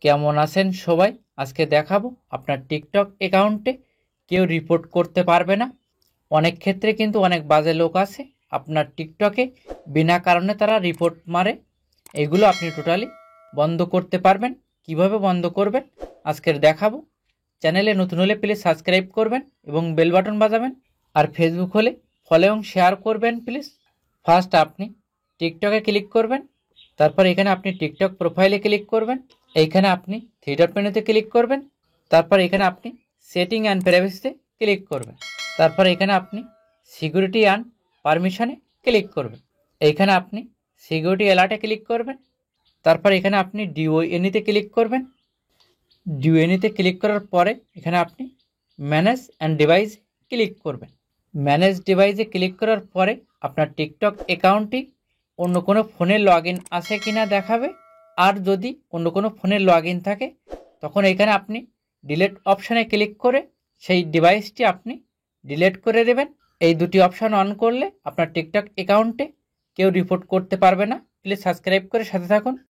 কেমন আছেন সবাই? আজকে দেখাবো আপনার টিকটক অ্যাকাউন্টে কেউ রিপোর্ট করতে পারবে না। অনেক ক্ষেত্রে কিন্তু অনেক বাজে লোক আছে আপনার টিকটকে বিনা কারণে তারা রিপোর্ট মারে। এগুলো আপনি টোটালি বন্ধ করতে পারবেন। কিভাবে বন্ধ করবেন আজকের দেখাবো। চ্যানেলে নতুন হলে প্লিজ সাবস্ক্রাইব করবেন এবং বেল বাটন বাজাবেন। আর ফেসবুক হলে ফলো এবং শেয়ার করবেন প্লিজ। ফার্স্ট আপনি টিকটকে ক্লিক করবেন, তারপর এখানে আপনি টিকটক প্রোফাইলে ক্লিক করবেন। এইখানে আপনি থ্রি ডট মেনুতে ক্লিক করবেন, তারপর এখানে আপনি সেটিং অ্যান্ড প্রাইভেসিতে ক্লিক করবেন, তারপর এখানে আপনি সিকিউরিটি অ্যান্ড পারমিশনে ক্লিক করবেন। এইখানে আপনি সিকিউরিটি অ্যালার্টে ক্লিক করবেন, তারপর এখানে আপনি ডিওএনিতে ক্লিক করবেন। ডিওএনিতে ক্লিক করার পরে এখানে আপনি ম্যানেজ অ্যান্ড ডিভাইস ক্লিক করবেন। ম্যানেজ ডিভাইসে ক্লিক করার পরে আপনার টিকটক অ্যাকাউন্টটি অন্য কোনো ফোনে লগ ইন আছে কি না দেখাবে। আর যদি অন্য কোনো ফোনে লগ ইন থাকে তখন এখানে আপনি ডিলেট অপশানে ক্লিক করে সেই ডিভাইসটি আপনি ডিলেট করে দেবেন। এই দুটি অপশান অন করলে আপনার টিকটক অ্যাকাউন্টে কেউ রিপোর্ট করতে পারবে না। প্লিজ সাবস্ক্রাইব করে সাথে থাকুন।